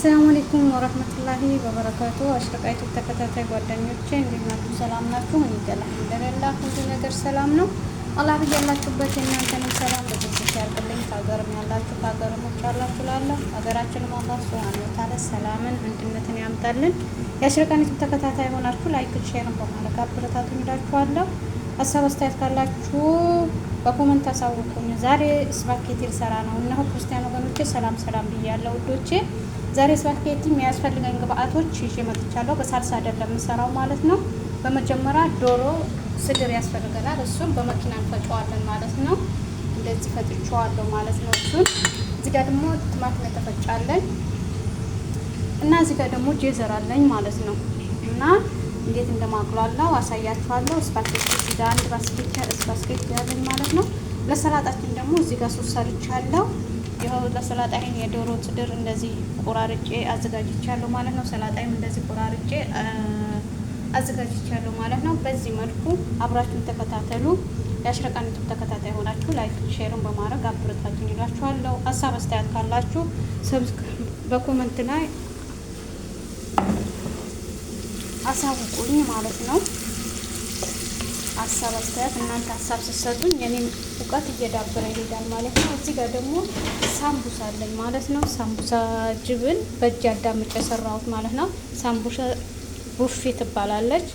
አሰላሙ አለይኩም ወረህመቱላሂ ወበረካቱ። አሽረቃይቱ ተከታታይ ጓደኞቼ እንዴት ናችሁ? ሰላም ናችሁ? እኔ ጋር አልሐምዱሊላህ ሁሉ ነገር ሰላም ነው። አላህ ያላችሁበት የእናንተንም ሰላም በዚህ ያርግልኝ። ከሀገርም ያላችሁ ከሀገርም ውጭ ያላችሁ ላለሁ ሀገራችንም አላህ ሱብሃነሁ ወተዓላ ሰላምን አንድነትን ያምጣልን። የአሽረቃይቱ ተከታታይ ሆናችሁ ላይክ ሼርን በማድረግ አበረታቱኝ እላችኋለሁ። ሀሳብ አስተያየት ካላችሁ በኮመንት አሳውቁኝ። ዛሬ ስፓጌቲ ልሰራ ነው። እነሆ ክርስቲያን ወገኖቼ ሰላም ሰላም ብያለሁ ውዶቼ። ዛሬ ስፓጌቲ የሚያስፈልገኝ ግብአቶች ይዤ መጥቻለሁ። በሳልሳ አይደለም የምሰራው ማለት ነው። በመጀመሪያ ዶሮ ስድር ያስፈልገናል። እሱን በመኪና እንፈጨዋለን ማለት ነው። እንደዚህ ፈጭቼዋለሁ ማለት ነው። እሱን እዚህ ጋር ደግሞ ቲማቲም የተፈጫለኝ እና እዚህ ጋር ደግሞ ጄዘር አለኝ ማለት ነው። እና እንዴት እንደማቅሏላው አሳያችኋለሁ። ስፓጌቲ እዚህ ጋር አንድ ባስኬት ያለኝ ማለት ነው። ለሰላጣችን ደግሞ እዚህ ጋር ሶስ ሰርቻለሁ። ይኸው ለሰላጣ ይሄን የዶሮ ስድር እንደዚህ ቆራርጬ አዘጋጅቻለሁ ማለት ነው። ሰላጣይም እንደዚህ ቆራርጬ አዘጋጅቻለሁ ማለት ነው። በዚህ መልኩ አብራችሁን ተከታተሉ። የአሽረቃን ዩቲዩብ ተከታታይ ሆናችሁ ላይክ ሼርን በማድረግ አበረታቱኝ እላችኋለሁ። ሀሳብ አስተያየት ካላችሁ በኮመንት ላይ አሳውቁኝ ማለት ነው። ሀሳብ አስተያየት እናንተ ሀሳብ ስትሰጡኝ የኔም እውቀት እየዳበረ ይሄዳል ማለት ነው። እዚህ ጋር ደግሞ ሳምቡሳ አለኝ ማለት ነው። ሳምቡሳ ጅብን በእጅ አዳምጬ የሰራሁት ማለት ነው። ሳምቡሳ ቡፌ ትባላለች።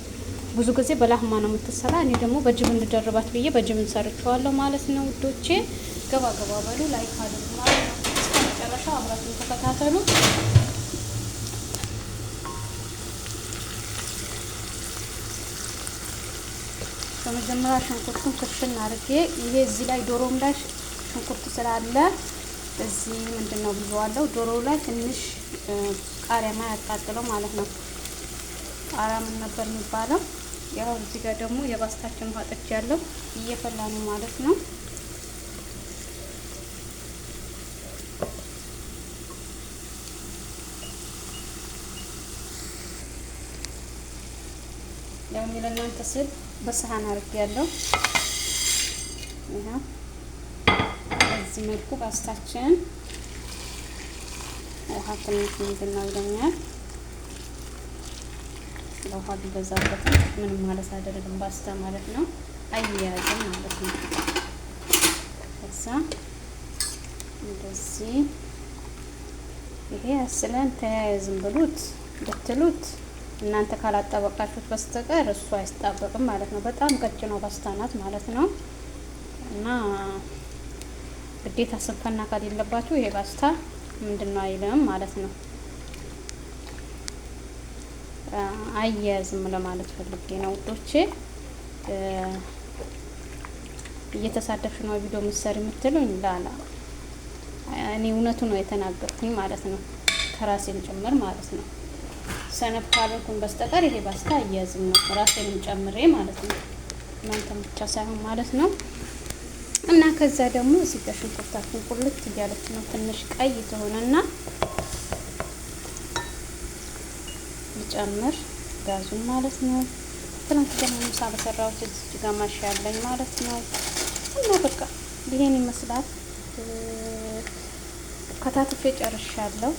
ብዙ ጊዜ በላህማ ነው የምትሰራ። እኔ ደግሞ በጅብን ልደርባት ብዬ በጅብን ሰርቼዋለሁ ማለት ነው። ውዶቼ ገባ ገባ በሉ ላይክ አድርጉ ማለት ነው። እስከ መጨረሻው አብራችሁን ተከታተሉ። በመጀመሪያ ሽንኩርቱን ክሽን አድርጌ ይሄ እዚህ ላይ ዶሮም ላይ ሽንኩርት ስላለ እዚህ ምንድነው ብዬዋለሁ። ዶሮው ላይ ትንሽ ቃሪያ ያቃጥለው ማለት ነው። ቃሪያ ምን ነበር የሚባለው? ያው እዚህ ጋር ደግሞ የባስታችን ውሃ ጥጃለሁ እየፈላ ነው ማለት ነው። ያው ለእናንተ ስል በሰሃን አድርጌያለሁ። ይሄ በዚህ መልኩ ባስታችን ውሃ ትንሽ እንዲና ይለኛል። ውሃ ቢበዛበት ምንም ማለት አይደለም፣ ባስታ ማለት ነው። አያያዝም ማለት ነው። እዛ እንደዚህ ይሄ አስለን ተያያዝም ብሉት ብትሉት እናንተ ካላጣበቃችሁት በስተቀር እሱ አይጣበቅም ማለት ነው። በጣም ቀጭኗ ፓስታ ናት ማለት ነው። እና ግዴታ ስንፈና ከሌለባችሁ ይሄ ፓስታ ምንድነው አይልም ማለት ነው። አያያዝም ለማለት ፈልጌ ነው ውዶቼ። እየተሳደፍሽ ነው ቪዲዮ ምሰሪ የምትሉኝ ላላ እኔ እውነቱ ነው የተናገርኩኝ ማለት ነው። ከራሴም ጭምር ማለት ነው። ሰነፍ ካልኩኝ በስተቀር ይሄ ፓስታ አያያዝም ነው ራሴንም ጨምሬ ማለት ነው። እናንተም ብቻ ሳይሆን ማለት ነው። እና ከዛ ደግሞ እዚህ ጋር ሽንኩርታችን ቁልት እያለች ነው። ትንሽ ቀይ ትሆነና ልጨምር ጋዙን ማለት ነው። ትናንት ደግሞ ምሳ በሰራሁት እዚህ ጋር ማሽ ያለኝ ማለት ነው። እና በቃ ይሄን ይመስላል። ከታትፌ ጨርሻለሁ።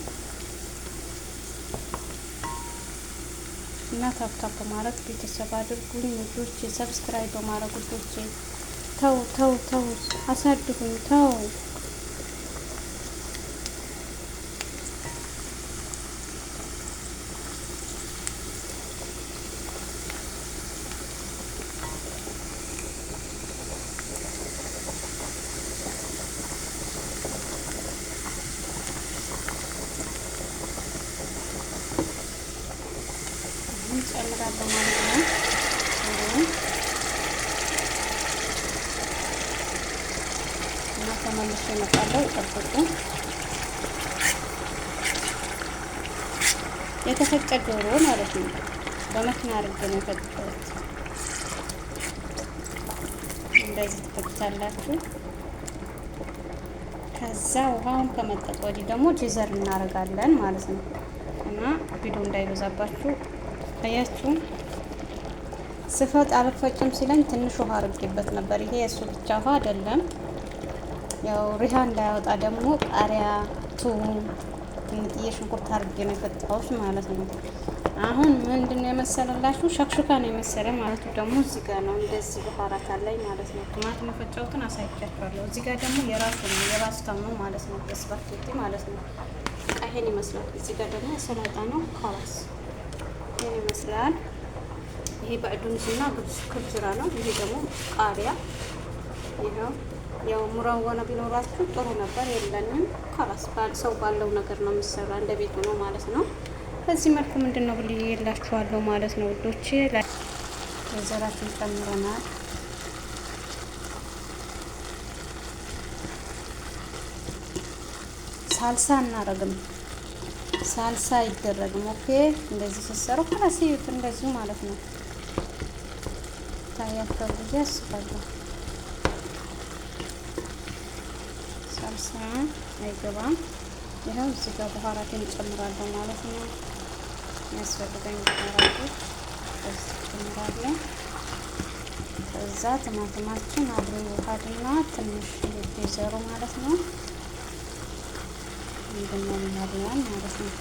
እና ታፕታፕ በማድረግ ቤተሰብ አድርጉኝ ውዶቼ። ሰብስክራይብ በማድረግ ውዶቼ። ተው ተው ተው አሳድጉኝ ተው። ጨምራለሁ ማለት ነው። እና ተመልሼ እመጣለሁ። ጠብቁ። የተፈጨ ዶሮ ማለት ነው። በመኪና አድርጌ ነው የፈጨሁት። እንደዚህ ትፈጫላችሁ። ከዛ ውሃውን ከመጠጥ ወዲህ ደግሞ ጄዘር እናደርጋለን ማለት ነው። እና ቪዲዮ እንዳይበዛባችሁ አያችሁ። ስፈጥ አልፈጭም ሲለኝ ትንሽ ውሃ አድርጌበት ነበር። ይሄ የሱ ብቻ ውሃ አይደለም። ያው ሪሃ እንዳያወጣ ደግሞ ቃሪያ፣ ቱም ትንጥዬ ሽንኩርት አድርጌ ነው የፈጣሁት ማለት ነው። አሁን ምንድነው የመሰለላችሁ ሸክሽካ ነው የመሰለ ማለቱ ደግሞ እዚህ ጋር ነው እንደዚህ በኋራት አለኝ ማለት ነው። ቲማቲም የፈጨሁትን አሳይቻችኋለሁ። እዚህ ጋር ደግሞ የራሱ ነው የባስታው ነው ማለት ነው። በስፓርኬቲ ማለት ነው። ይሄን ይመስላል። እዚህ ጋር ደግሞ ሰላጣ ነው ካላስ ይሄን ይመስላል። ይሄ በዕዱንስና ክብዝራ ነው። ይሄ ደግሞ ቃሪያ ይሄው ያው ሙራዋና ቢኖራችሁ ጥሩ ነበር። የለንም ካላስ ሰው ባለው ነገር ነው የሚሰራ እንደ ቤቱ ነው ማለት ነው። በዚህ መልኩ ምንድነው ብዬ የላችኋለሁ ማለት ነው ውዶቼ። ዘራችን ጨምረናል። ሳልሳ እናረግም ሳልሳ አይደረግም። ኦኬ እንደዚህ ሲሰሩ ካላስ ይዩት እንደዚህ ማለት ነው። ታያቸው ብዬ አስባለሁ። ሳልሳ አይገባም። ይኸው እዚህ ጋር በኋራቴን እጨምራለሁ ማለት ነው። የሚያስፈልገኝ በኋራቶች እጨምራለሁ። ከዛ ቲማቲማችን አብሮ ይዋሃድና ትንሽ ይዘሩ ማለት ነው። እንደምን ያርያል ማለት ነው።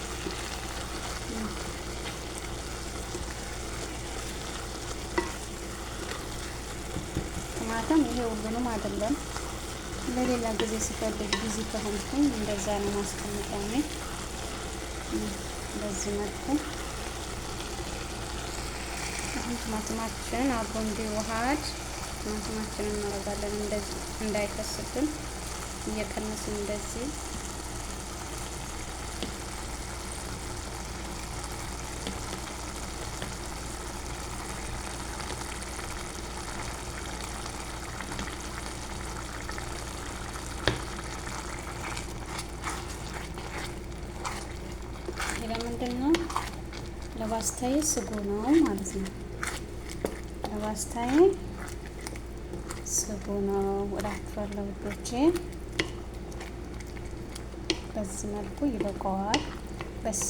ቲማቲም ይሄ ሁሉንም አይደለም። ለሌላ ጊዜ ሲፈልግ ቢዚ ከሆንኩኝ እንደዛ ነው ማስቀምጠው ነው። በዚህ መልኩ አሁን ቲማቲማችን አብሮ እንዲዋሃድ ቲማቲማችንን እናደርጋለን። እንደዚህ እንዳይከስብን እየቀነስን እንደዚህ ለምንድነው ለባስታዬ ስጎ ነው ማለት ነው። ለባስታዬ ስጎ ነው እላችኋለሁ ውዶቼ። በዚህ መልኩ ይበቃዋል። በስ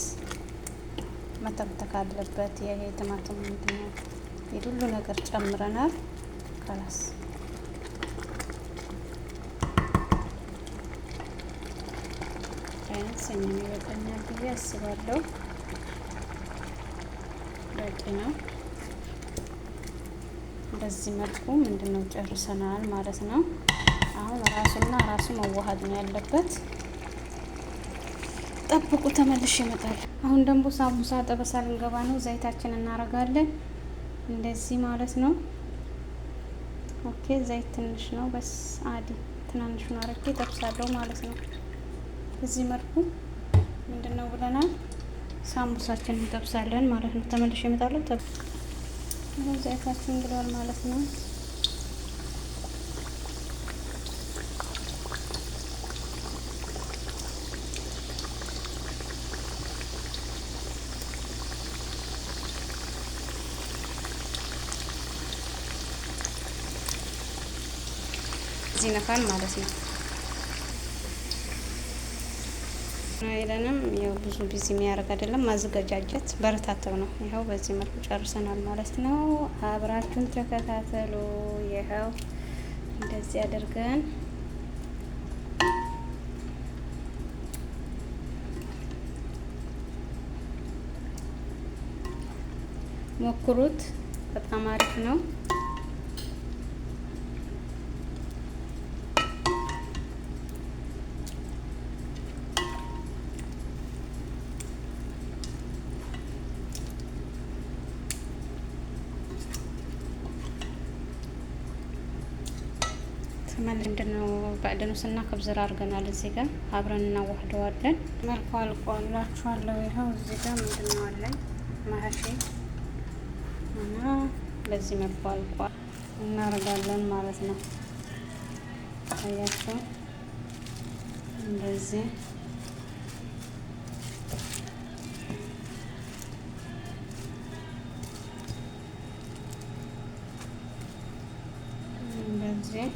መተክተክ አለበት። ይሄ ቲማቲም ምንድነው ሁሉ ነገር ጨምረናል። ካላስ ሰኝ ይበቃኛል ብዬ አስባለሁ። በቂ ነው። በዚህ መልኩ ምንድነው ጨርሰናል ማለት ነው። አሁን ራሱና ራሱ መዋሃድ ነው ያለበት። ጠብቁ፣ ተመልሼ እመጣለሁ። አሁን ደግሞ ሳሙሳ ጠበሳ ልንገባ ነው። ዘይታችን እናረጋለን እንደዚህ ማለት ነው። ኦኬ ዘይት ትንሽ ነው በስ አዲ ትናንሹን አረጌ ጠብሳለሁ ማለት ነው። በዚህ መልኩ ምንድነው ብለናል ሳሙሳችን እንጠብሳለን ማለት ነው። ተመልሼ እመጣለሁ። ዘይታችን እንግዲያል ማለት ነው። እዚህ ነካን ማለት ነው። አይለንም ያው ብዙ ቢዚ የሚያደርግ አይደለም። ማዘጋጀት በረታተው ነው። ይኸው በዚህ መልኩ ጨርሰናል ማለት ነው። አብራችሁን ተከታተሉ። ይኸው እንደዚህ አድርገን ሞክሩት። በጣም አሪፍ ነው። ምንድነው በዕድኑስና ከብዝራ አድርገናል። እዚህ ጋር አብረን እናዋህደዋለን። መልኩ አልቋላችኋለሁ። ይኸው እዚህ ጋር ምንድነው አለኝ ማህሺ እና በዚህ መልኩ አልቋል። እናደርጋለን ማለት ነው። ታያችሁ እንደዚህ እንደዚህ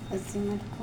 በዚህ መልኩ